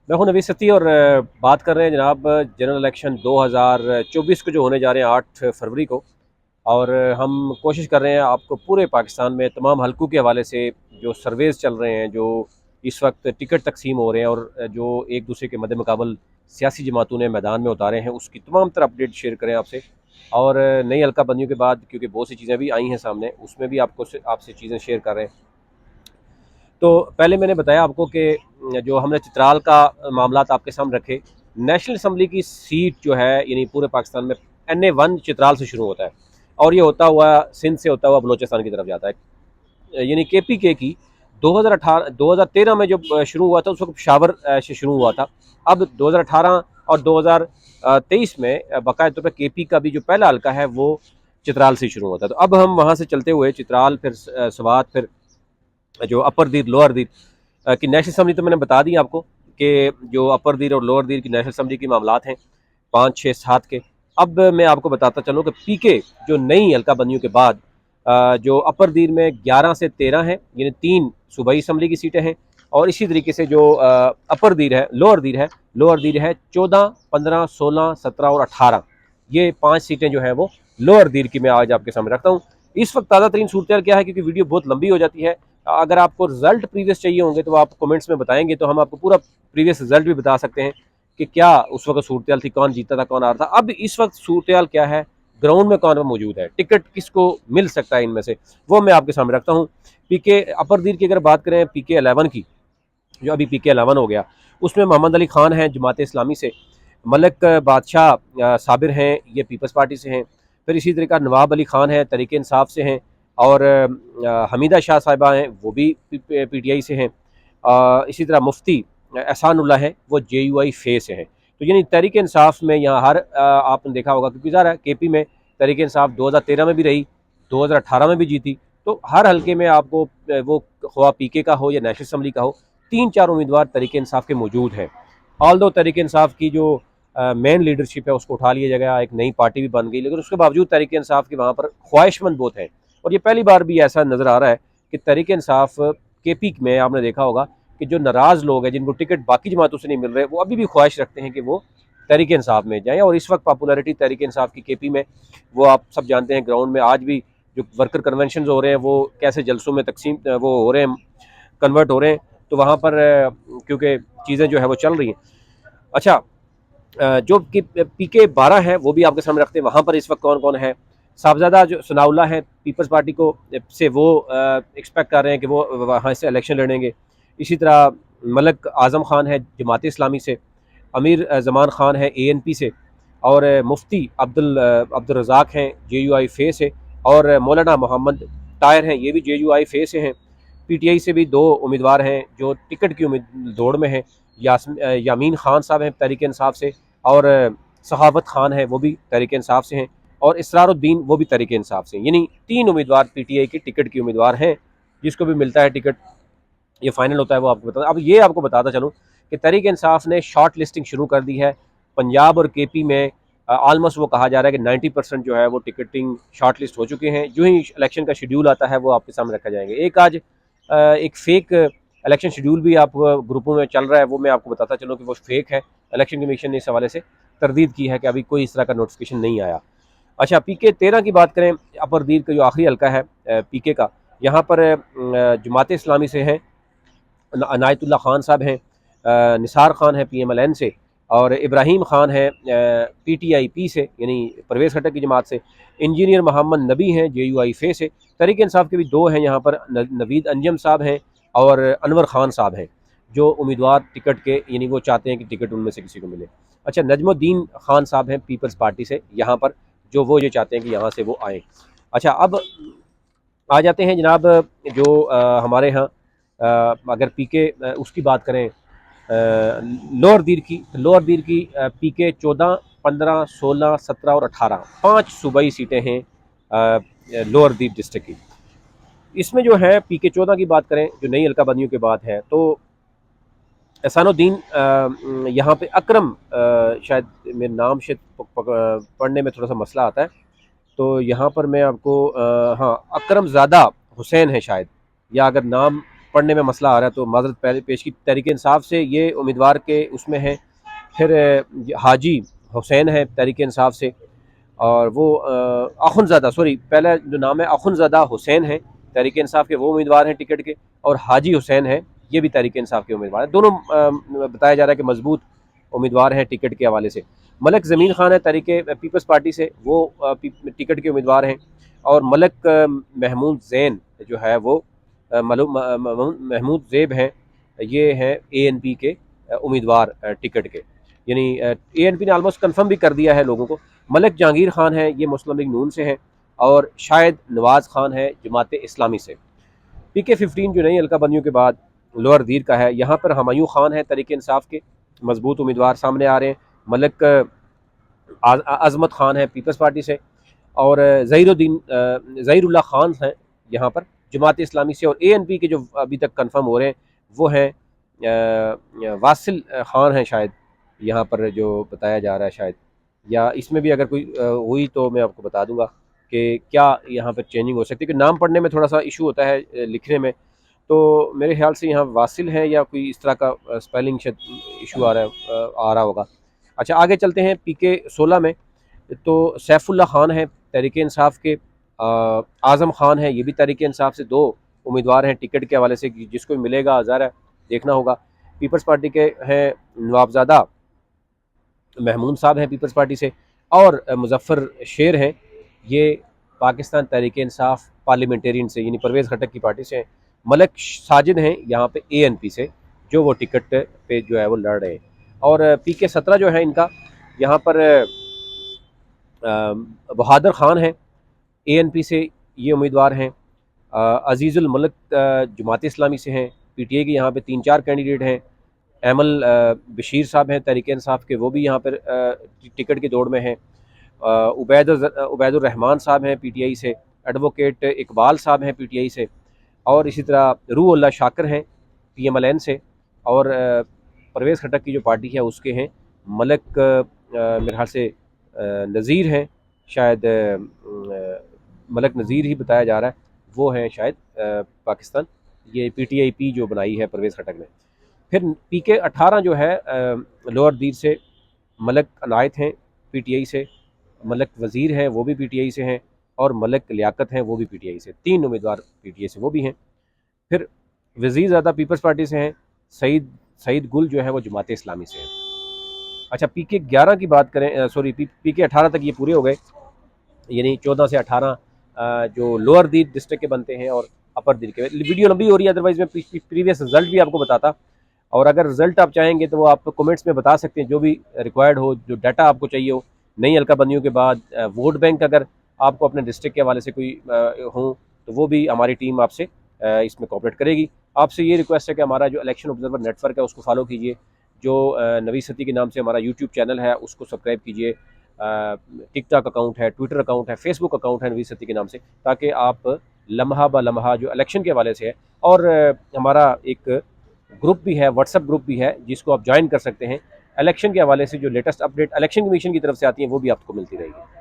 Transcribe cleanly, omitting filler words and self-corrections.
मैं हूं नवीद सती और बात कर रहे हैं जनाब जनरल इलेक्शन 2024 को जो होने जा रहे हैं 8 फरवरी को। और हम कोशिश कर रहे हैं आपको पूरे पाकिस्तान में तमाम हलकों के हवाले से जो सर्वेज चल रहे हैं, जो इस वक्त टिकट तकसीम हो रहे हैं और जो एक दूसरे के मद्दे मुकाबल सियासी जमातों ने मैदान में उतारे हैं, उसकी तमाम तरह अपडेट शेयर करें आपसे। और नई हल्का बंदियों के बाद क्योंकि बहुत सी चीज़ें भी आई हैं सामने, उसमें भी आपसे चीज़ें शेयर कर रहे हैं। तो पहले मैंने बताया आपको कि जो हमने चित्राल का मामला आपके सामने रखे, नेशनल असम्बली की सीट जो है यानी पूरे पाकिस्तान में NA1 चित्राल से शुरू होता है और ये होता हुआ सिंध से होता हुआ बलोचिस्तान की तरफ जाता है। यानी KPK की 2013 में जब शुरू हुआ था उस वक्त पेशावर से शुरू हुआ था। अब 2018 और 2023 में बाकायदा तौर पर KP का भी जो पहला हल्का है वो चित्राल से शुरू होता है। तो अब हम वहाँ से चलते हुए चित्राल, फिर स्वात, फिर जो अपर दीर लोअर दीर की नेशनल असम्बली तो मैंने बता दी आपको कि जो अपर दीर और लोअर दीर की नेशनल असम्बली की मामलात हैं 5, 6, 7 के। अब मैं आपको बताता चलूँ कि PK जो नई हल्का बंदियों के बाद जो अपर दीर में 11 से 13 हैं, यानी 3 सूबाई असम्बली की सीटें हैं। और इसी तरीके से जो अपर दीर है, लोअर दीर है 14, 15, 16, 17 और 18, ये 5 सीटें जो हैं वो लोअर दीर की मैं आज आपके सामने रखता हूँ। इस वक्त ताज़ा तरीन सूरत क्या है, क्योंकि वीडियो बहुत लंबी हो जाती है। अगर आपको रिजल्ट प्रीवियस चाहिए होंगे तो आप कमेंट्स में बताएंगे तो हम आपको पूरा प्रीवियस रिजल्ट भी बता सकते हैं कि क्या उस वक्त सूरत थी, कौन जीता था, कौन आ रहा था। अब इस वक्त सूरत क्या है, ग्राउंड में कौन मौजूद है, टिकट किसको मिल सकता है, इनमें से वो मैं आपके सामने रखता हूँ। PK अपर दीर की अगर बात करें, PK11 की, जो अभी PK11 हो गया, उसमें मोहम्मद अली खान हैं जमात इस्लामी से, मलक बादशाह साबिर हैं, ये पीपल्स पार्टी से हैं। फिर इसी तरीका नवाब अली खान हैं, तरीके इंसाफ से हैं। और हमीदा शाह साहिबा हैं, वो भी PTI से हैं। इसी तरह मुफ्ती एहसानुल्लाह हैं, वो JUI फे से हैं। तो यानी तहरीक इंसाफ में यहाँ हर आपने देखा होगा, क्योंकि ज़रा KP में तहरीक इंसाफ 2013 में भी रही, 2018 में भी जीती। तो हर हल्के में आपको वो ख्वा PK का हो या नेशनल असम्बली का हो, 3-4 उम्मीदवार तहरीक इंसाफ के मौजूद हैं। ऑल दो तहरीक इंसाफ की जो मेन लीडरशिप है उसको उठा लिया गया, एक नई पार्टी भी बन गई, लेकिन उसके बावजूद तहरीक इंसाफ की वहाँ पर ख्वाहिशमंद बहुत है। और ये पहली बार भी ऐसा नज़र आ रहा है कि तहरीक इंसाफ KP में आपने देखा होगा कि जो नाराज़ लोग हैं, जिनको टिकट बाकी जमातों से नहीं मिल रहे, वो अभी भी ख्वाहिश रखते हैं कि वो तहरीक इंसाफ में जाएँ। और इस वक्त पॉपुलैरिटी तहरीक इंसाफ की KP में, वो आप सब जानते हैं, ग्राउंड में आज भी जो वर्कर कन्वेंशन हो रहे हैं वो कैसे जलसों में तकसीम वो हो रहे हैं, कन्वर्ट हो रहे हैं। तो वहाँ पर क्योंकि चीज़ें जो है वो चल रही हैं। अच्छा, जो कि PK12 है वो भी आपके सामने रखते हैं। वहाँ पर इस वक्त कौन कौन है? साहबजादा जो सनाउल्लाह हैं पीपल्स पार्टी को से, वो एक्सपेक्ट कर रहे हैं कि वो वहाँ से इलेक्शन लड़ेंगे। इसी तरह मलक आज़म खान है जमात इस्लामी से, अमीर ज़मान खान है ANP से, और मुफ्ती अब्दुल रज़ाक हैं JUI फे से, और मौलाना मोहम्मद ताहिर हैं, ये भी JUI फे से हैं। PTI से भी 2 उम्मीदवार हैं जो टिकट की दौड़ में हैं। यामीन खान साहब हैं तहरीक इंसाफ से, और सहावत खान है वो भी तहरीक इंसाफ से हैं, और इसरारुद्दीन वो भी तहरीक इंसाफ से। यानी 3 उम्मीदवार PTI के टिकट की उम्मीदवार हैं। जिसको भी मिलता है टिकट, ये फाइनल होता है, वो आपको बता। अब ये आपको बताता चलूँ कि तहरीक इंसाफ ने शॉर्ट लिस्टिंग शुरू कर दी है। पंजाब और KP में ऑलमोस्ट वो कहा जा रहा है कि 90% जो है वो टिकटिंग शॉर्ट लिस्ट हो चुके हैं। जो ही इलेक्शन का शेड्यूल आता है वो आपके सामने रखा जाएंगे। एक आज एक फेक इलेक्शन शेड्यूल भी आप ग्रुपों में चल रहा है, वो मैं आपको बताता चलूँ कि वो फेक है। इलेक्शन कमीशन ने इस हवाले से तरदीद की है कि अभी कोई इस तरह का नोटिफिकेशन नहीं आया। अच्छा, PK13 की बात करें, अपर दीर का जो आखिरी हल्का है PK का, यहाँ पर जमात इस्लामी से हैं, अनायतुल्लाह खान साहब हैं, निसार खान है PMLN से, और इब्राहिम खान है PTIP से यानी परवेज़ खट्टर की जमात से, इंजीनियर मोहम्मद नबी हैं JUI फे से। तहरीक इंसाफ के भी 2 हैं यहाँ पर, नवीद अंजम साहब हैं और अनवर खान साहब हैं, जो उम्मीदवार टिकट के, यानी वो चाहते हैं कि टिकट उनमें से किसी को मिले। अच्छा, नजमुद्दीन खान साहब हैं पीपल्स पार्टी से यहाँ पर, जो वो ये चाहते हैं कि यहाँ से वो आएँ। अच्छा, अब आ जाते हैं जनाब, जो हमारे यहाँ अगर PK उसकी बात करें, लोअर दीर की PK14, 15, 16, 17 और 18, 5 सूबाई सीटें हैं लोअर दीर डिस्ट्रिक्ट की। इसमें जो है PK14 की बात करें, जो नई हल्का बंदियों के बाद है, तो एहसानुद्दीन, यहाँ पे अकरम, शायद मेरे नाम से पढ़ने में थोड़ा सा मसला आता है, तो यहाँ पर मैं आपको हाँ, अकरम ज़ादा हुसैन है शायद, या अगर नाम पढ़ने में मसला आ रहा है तो माजरत पहले पेश की। तहरीक इंसाफ से ये उम्मीदवार के उसमें हैं। फिर हाजी हुसैन है तहरीक इंसाफ से, और वो अखुनज़ादा, सॉरी पहला जो नाम है अखुनज़ादा हुसैन है तहरीक इंसाफ के, वो उम्मीदवार हैं टिकट के। और हाजी हुसैन है, ये भी तहरीक इंसाफ के उम्मीदवार हैं। दोनों बताया जा रहा है कि मजबूत उम्मीदवार हैं टिकट के हवाले से। मलक ज़मीन खान है तहरीक पीपल्स पार्टी से, वो टिकट के उम्मीदवार हैं। और मलक महमूद ज़ैन जो है वो महमूद ज़ेब हैं, ये हैं ANP के उम्मीदवार टिकट के। यानी ANP ने आलमोस्ट कन्फर्म भी कर दिया है लोगों को। मलक जहांगीर खान है, ये मुस्लिम लीग नून से हैं। और शायद नवाज़ खान है जमात इस्लामी से। PK-15 जो नई हल्का बंदियों के बाद लोअर दीर का है, यहाँ पर हमायूं खान है तहरीक इंसाफ के, मजबूत उम्मीदवार सामने आ रहे हैं। मलक अजमत खान है पीपल्स पार्टी से। और ज़हीरुल्लाह खान हैं यहाँ पर जमात इस्लामी से। और ANP के जो अभी तक कंफर्म हो रहे हैं वो हैं वासिल खान हैं शायद, यहाँ पर जो बताया जा रहा है शायद, या इसमें भी अगर कोई हुई तो मैं आपको बता दूंगा कि क्या यहाँ पर चेंजिंग हो सकती है, क्योंकि नाम पढ़ने में थोड़ा सा इशू होता है लिखने में। तो मेरे ख्याल से यहाँ वासिल है या कोई इस तरह का स्पेलिंग इशू आ रहा होगा। अच्छा, आगे चलते हैं PK-16 में। तो सैफुल्ला खान है तहरीक इंसाफ के, आज़म खान है, ये भी तहरीक इंसाफ से। दो उम्मीदवार हैं टिकट के हवाले से, जिसको भी मिलेगा ज़ाहिर है देखना होगा। पीपल्स पार्टी के हैं नवाबज़ादा महमूद साहब हैं पीपल्स पार्टी से। और मुजफ्फर शेर हैं, ये पाकिस्तान तहरीक इंसाफ पार्लियामेंटेरियन से, यानी परवेज़ खटक की पार्टी से हैं। मलक साजिद हैं यहाँ पे ANP से, जो वो टिकट पे जो है वो लड़ रहे हैं। और PK-17 जो है इनका, यहाँ पर बहादुर खान है ANP से, ये उम्मीदवार हैं। अजीज़ुल मलिक जमात इस्लामी से हैं। PTA के यहाँ पे 3-4 कैंडिडेट हैं। एमल बशीर साहब हैं तहरीक इंसाफ के, वो भी यहाँ पर टिकट की दौड़ में हैं। उबैदुर रहमान साहब हैं PTI से। एडवोकेट इकबाल साहब हैं PTI से। और इसी तरह रूहुल्लाह शाकिर हैं PMLN से। और परवेज़ खटक की जो पार्टी है उसके हैं मलक मेरे ख्याल से नज़ीर हैं शायद, मलक नज़ीर ही बताया जा रहा है, वो हैं शायद पाकिस्तान, ये PTIP जो बनाई है परवेज़ खटक ने। फिर PK-18 जो है लोअर दीर से, मलक अनायत हैं PTI से। मलक वज़ीर हैं, वो भी PTI से हैं। और मलक लियाकत हैं, वो भी PTI से। 3 उम्मीदवार PTI से वो भी हैं। फिर वज़ीर ज़्यादा पीपल्स पार्टी से हैं। सईद गुल जो है वो जमात इस्लामी से हैं। अच्छा, PK-11 की बात करें, सॉरी PK-18 तक ये पूरे हो गए, यानी 14 से 18 जो लोअर दीर डिस्ट्रिक्ट के बनते हैं और अपर दीर के। वीडियो लंबी हो रही है, अदरवाइज मैं प्रीवियस रिजल्ट भी आपको बताता। और अगर रिजल्ट आप चाहेंगे तो वो आप कमेंट्स में बता सकते हैं, जो भी रिक्वायर्ड हो, जो डाटा आपको चाहिए हो। नई हल्का बंदियों के बाद वोट बैंक अगर आपको अपने डिस्ट्रिक्ट के हवाले से कोई हो तो वो भी हमारी टीम आपसे इसमें कोऑपरेट करेगी। आपसे ये रिक्वेस्ट है कि हमारा जो इलेक्शन ऑब्जर्वर नेटवर्क है उसको फॉलो कीजिए। जो नवी सदी के नाम से हमारा यूट्यूब चैनल है उसको सब्सक्राइब कीजिए। टिकटॉक अकाउंट है, ट्विटर अकाउंट है, फेसबुक अकाउंट है नवी सदी के नाम से, ताकि आप लम्हा ब लम्हा जो इलेक्शन के हवाले से है। और हमारा एक ग्रुप भी है, व्हाट्सएप ग्रुप भी है, जिसको आप ज्वाइन कर सकते हैं। इलेक्शन के हवाले से जो लेटेस्ट अपडेट इलेक्शन कमीशन की तरफ से आती हैं वो भी आपको मिलती रहेगी।